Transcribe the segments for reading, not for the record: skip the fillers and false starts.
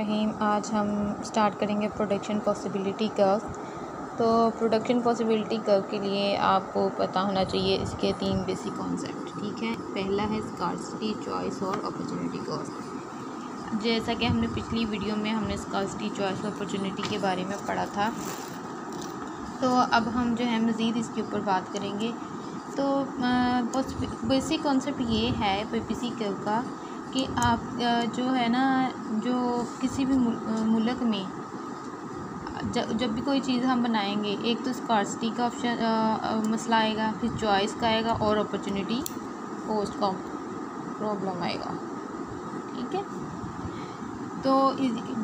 बिस्मिल्लाहिर्रहमानिर्रहीम। आज हम स्टार्ट करेंगे प्रोडक्शन पॉसिबिलिटी कर्व। तो प्रोडक्शन पॉसिबिलिटी कर्व के लिए आपको पता होना चाहिए इसके 3 बेसिक कॉन्सेप्ट। ठीक है, पहला है स्कार्सिटी, चॉइस और अपॉर्चुनिटी कॉस्ट। जैसा कि हमने पिछली वीडियो में हमने स्कार्सिटी, चॉइस और अपॉर्चुनिटी के बारे में पढ़ा था, तो अब हम जो है मज़ीद इसके ऊपर बात करेंगे। तो बेसिक कॉन्सेप्ट ये है पीपीसी कर्व का कि आप जो है ना, जो किसी भी मुल्क में जब भी कोई चीज़ हम बनाएंगे, एक तो स्कार्सिटी का ऑप्शन मसला आएगा, फिर चॉइस का आएगा और अपॉर्चुनिटी कॉस्ट का प्रॉब्लम आएगा। ठीक है, तो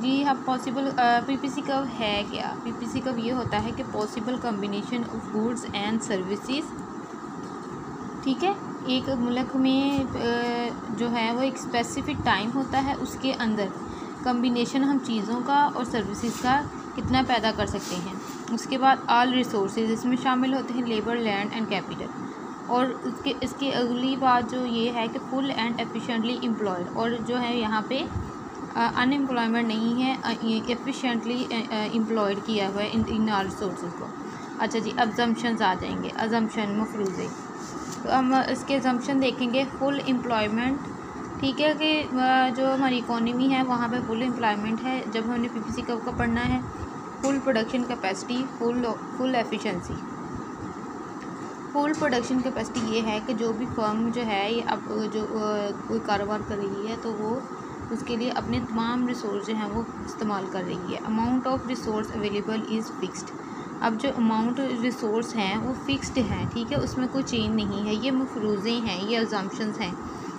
जी हाँ, पॉसिबल पीपीसी कर्व है क्या? पीपीसी कर्व ये होता है कि possible combination of goods and services. ठीक है, एक मुल्क में जो है वो एक स्पेसिफिक टाइम होता है, उसके अंदर कम्बिनेशन हम चीज़ों का और सर्विसेज का कितना पैदा कर सकते हैं। उसके बाद ऑल रिसोर्सेज, इसमें शामिल होते हैं लेबर, लैंड एंड कैपिटल। और इसकी अगली बात जो ये है कि फुल एंड एफिशिएंटली एम्प्लॉयड, और जो है यहाँ पे अनएम्प्लॉयमेंट नहीं है, एफिशिएंटली एम्प्लॉयड किया हुआ है इन ऑल रिसोर्सेज को। अच्छा जी, अजम्पशंस आ जाएंगे, अजम्पशन मफरूज़े। तो हम इसके अजम्पशन देखेंगे। फुल एम्प्लॉयमेंट, ठीक है, कि जो हमारी इकोनॉमी है वहाँ पे फुल एम्प्लॉयमेंट है जब हमने पीपीसी कर्व का पढ़ना है। Full production capacity, full efficiency. Full production capacity ये है कि जो भी फर्म जो है ये अब जो कोई कारोबार कर रही है तो वो उसके लिए अपने तमाम रिसोर्स जो हैं वो इस्तेमाल कर रही है। Amount of resource available is fixed. अब जो अमाउंट रिसोर्स हैं वो फिक्स्ड हैं, ठीक है, उसमें कोई चेंज नहीं है। ये मफरूज़े हैं, ये अजम्पशंस हैं।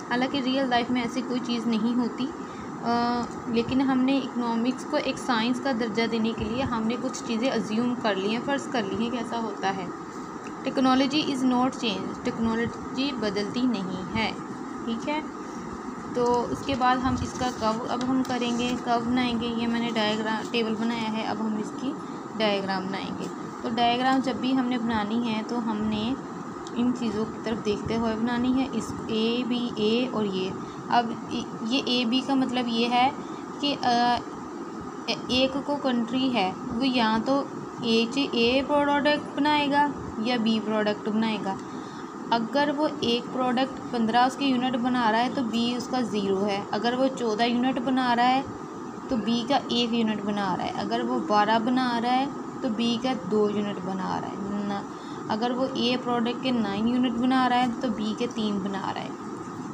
हालांकि रियल लाइफ में ऐसी कोई चीज़ नहीं होती, लेकिन हमने इकोनॉमिक्स को एक साइंस का दर्जा देने के लिए हमने कुछ चीज़ें अज्यूम कर ली हैं, फ़र्ज़ कर ली हैं कि ऐसा होता है। Technology is not change, technology बदलती नहीं है। ठीक है, तो उसके बाद हम इसका कर्व अब हम करेंगे, कर्व बनाएंगे। ये मैंने डायग्राम टेबल बनाया है, अब हम इसकी डायग्राम बनाएंगे। तो डायग्राम जब भी हमने बनानी है तो हमने इन चीज़ों की तरफ देखते हुए बनानी है। इस ए बी, ए और ये। अब ये ए बी का मतलब ये है कि एक को कंट्री है वो या तो ए प्रोडक्ट बनाएगा या बी प्रोडक्ट बनाएगा। अगर वो एक प्रोडक्ट 15 उसके यूनिट बना रहा है तो बी उसका 0 है। अगर वो 14 यूनिट बना रहा है तो बी का 1 यूनिट बना रहा है। अगर वो 12 बना रहा है तो बी का 2 यूनिट बना रहा है ना। अगर वो ए प्रोडक्ट के 9 यूनिट बना रहा है तो बी के 3 बना रहा है।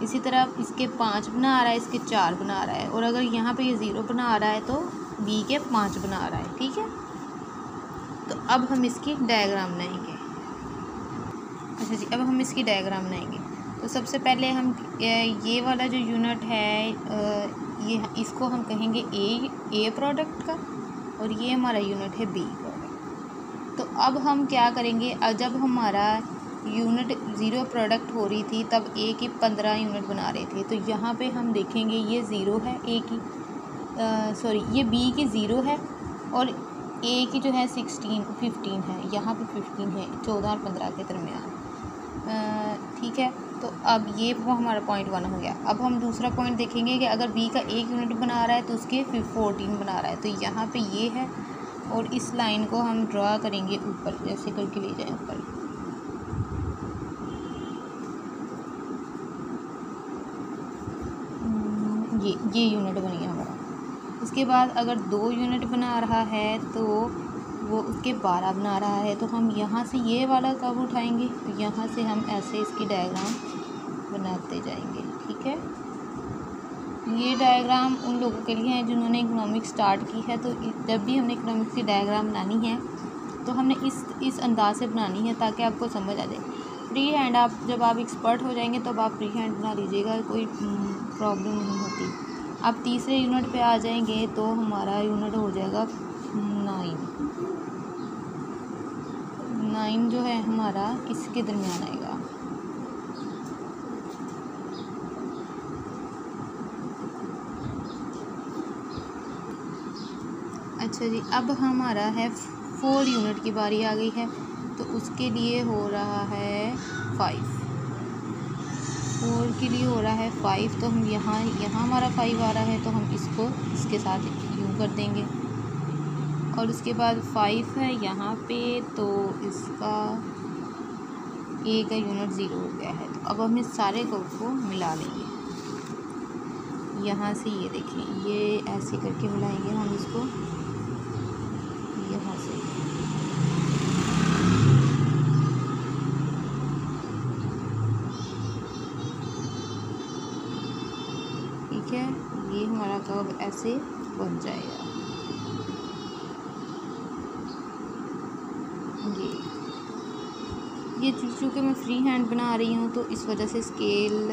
इसी तरह इसके 5 बना रहा है, इसके 4 बना रहा है। और अगर यहाँ पे ये 0 बना रहा है तो बी के 5 बना रहा है। ठीक है, तो अब हम इसकी डायग्राम बनाएंगे। अच्छा जी, अब हम इसकी डायग्राम बनाएंगे। तो सबसे पहले हम ये वाला जो यूनिट है ये इसको हम कहेंगे ए प्रोडक्ट का, और ये हमारा यूनिट है बी प्रोडक्ट। तो अब हम क्या करेंगे, जब हमारा यूनिट 0 प्रोडक्ट हो रही थी तब ए की 15 यूनिट बना रहे थे। तो यहाँ पे हम देखेंगे ये 0 है, ए की ये बी की 0 है और ए की जो है 15 है। यहाँ पे 15 है, 14 और 15 के दरमियान। ठीक है, तो अब ये वो हमारा पॉइंट 1 हो गया। अब हम दूसरा पॉइंट देखेंगे कि अगर बी का 1 यूनिट बना रहा है तो उसके 14 बना रहा है। तो यहाँ पे ये है और इस लाइन को हम ड्रा करेंगे ऊपर, जैसे करके ले जाएं ऊपर। ये यूनिट बन गया हमारा। उसके बाद अगर 2 यूनिट बना रहा है तो वो उसके 12 बना रहा है। तो हम यहाँ से ये वाला कर्व उठाएंगे, तो यहाँ से हम ऐसे इसकी डायग्राम बनाते जाएंगे। ठीक है, ये डायग्राम उन लोगों के लिए है जिन्होंने इकोनॉमिक्स स्टार्ट की है। तो जब भी हमने इकोनॉमिक्स की डायग्राम बनानी है तो हमने इस अंदाज से बनानी है ताकि आपको समझ आ जाए। फ्री हैंड जब आप एक्सपर्ट हो जाएंगे तो आप फ्री हैंड बना लीजिएगा, कोई प्रॉब्लम नहीं होती। आप तीसरे यूनिट पे आ जाएंगे तो हमारा यूनिट हो जाएगा 9 जो है हमारा इसके दरमियान आएगा। अच्छा जी, अब हमारा है 4 यूनिट की बारी आ गई है, तो उसके लिए हो रहा है 5। 4 के लिए हो रहा है 5, तो हम यहाँ हमारा 5 आ रहा है, तो हम इसको इसके साथ यूँ कर देंगे। और उसके बाद 5 है यहाँ पे, तो इसका ए का यूनिट 0 हो गया है। तो अब हम इस सारे को मिला लेंगे। यहाँ से ये देखें, ये ऐसे करके मिलाएंगे हम इसको यहाँ से। ठीक है, ये हमारा कर्व ऐसे बन जाएगा। ये चूँकि मैं फ्री हैंड बना रही हूँ, तो इस वजह से स्केल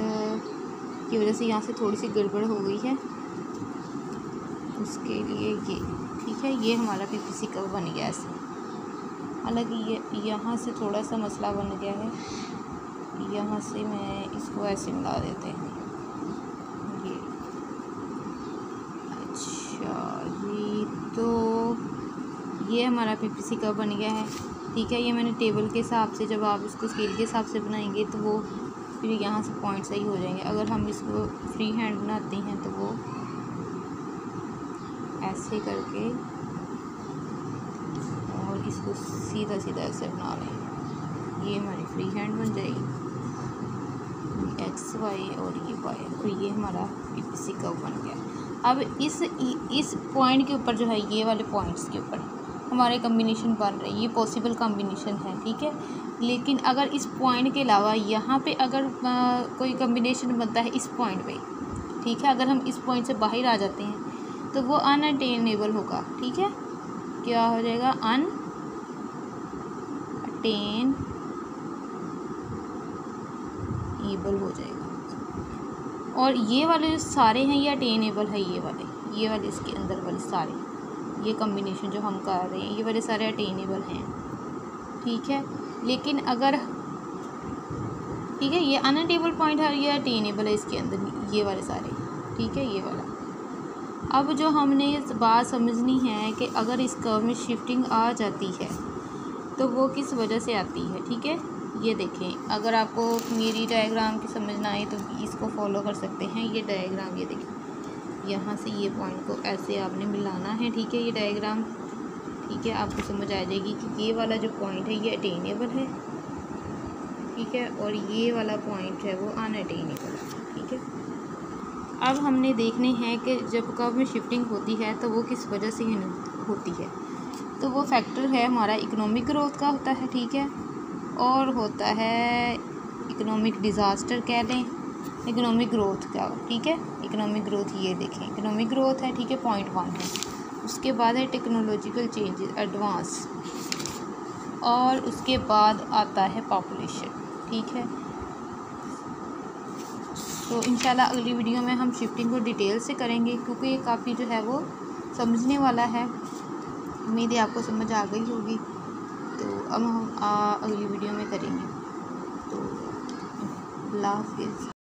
की वजह से यहाँ से थोड़ी सी गड़बड़ हो गई है, उसके लिए ये ठीक है। ये हमारा पीपीसी कर्व बन गया ऐसे। हालांकि ये यहाँ से थोड़ा सा मसला बन गया है, यहाँ से मैं इसको ऐसे मिला देते हैं। ये अच्छा, ये तो ये हमारा पीपीसी कर्व बन गया है। ठीक है, ये मैंने टेबल के हिसाब से, जब आप इसको स्केल के हिसाब से बनाएंगे तो वो फिर यहाँ से पॉइंट सही हो जाएंगे। अगर हम इसको फ्री हैंड बनाते हैं तो वो ऐसे करके और इसको सीधा सीधा ऐसे बना लें, ये हमारी फ्री हैंड बन जाएगी। एक्स वाई और ये वाई, और ये हमारा पीपीसी कर्व बन गया। अब इस पॉइंट के ऊपर जो है, ये वाले पॉइंट्स के ऊपर हमारे कम्बिनेशन बन रही है, ये पॉसिबल कम्बिनेशन है। ठीक है, लेकिन अगर इस पॉइंट के अलावा यहाँ पे अगर कोई कम्बिनेशन बनता है इस पॉइंट पे, ठीक है, अगर हम इस पॉइंट से बाहर आ जाते हैं तो वो अनअटेनेबल होगा। ठीक है, क्या हो जाएगा? अनअटेनेबल हो जाएगा। और ये वाले जो सारे हैं ये अटेनेबल है, ये वाले इसके अंदर वाले सारे, ये कम्बिनेशन जो हम कर रहे हैं ये वाले सारे अटेनेबल हैं। ठीक है, लेकिन अगर ठीक है, ये अनअटेनेबल पॉइंट है, ये अटेनेबल है इसके अंदर, ये वाले सारे। ठीक है, ये वाला। अब जो हमने इस बात समझनी है कि अगर इस कर्व में शिफ्टिंग आ जाती है तो वो किस वजह से आती है। ठीक है, ये देखें, अगर आपको मेरी डायग्राम की समझ ना आए तो इसको फॉलो कर सकते हैं। ये डायग्राम, ये देखें, यहाँ से ये पॉइंट को ऐसे आपने मिलाना है। ठीक है, ये डायग्राम, ठीक है, आपको समझ आ जाएगी कि ये वाला जो पॉइंट है ये अटेनेबल है। ठीक है, और ये वाला पॉइंट है वो अनअटेनेबल है। ठीक है, अब हमने देखने हैं कि जब कर्व में शिफ्टिंग होती है तो वो किस वजह से होती है। तो वो फैक्टर है हमारा इकोनॉमिक ग्रोथ का होता है। ठीक है, और होता है इकोनॉमिक डिज़ास्टर कह लें, इकोनॉमिक ग्रोथ का। ठीक है, इकोनॉमिक ग्रोथ, ये देखें इकोनॉमिक ग्रोथ है। ठीक है, पॉइंट 1 है। उसके बाद है टेक्नोलॉजिकल चेंजेस, एडवांस, और उसके बाद आता है पॉपुलेशन। ठीक है, तो इंशाल्लाह अगली वीडियो में हम शिफ्टिंग को डिटेल से करेंगे, क्योंकि ये काफ़ी जो है वो समझने वाला है। उम्मीद है आपको समझ आ गई होगी। तो अब हम अगली वीडियो में करेंगे। तो अल्लाह हाफ़िज़।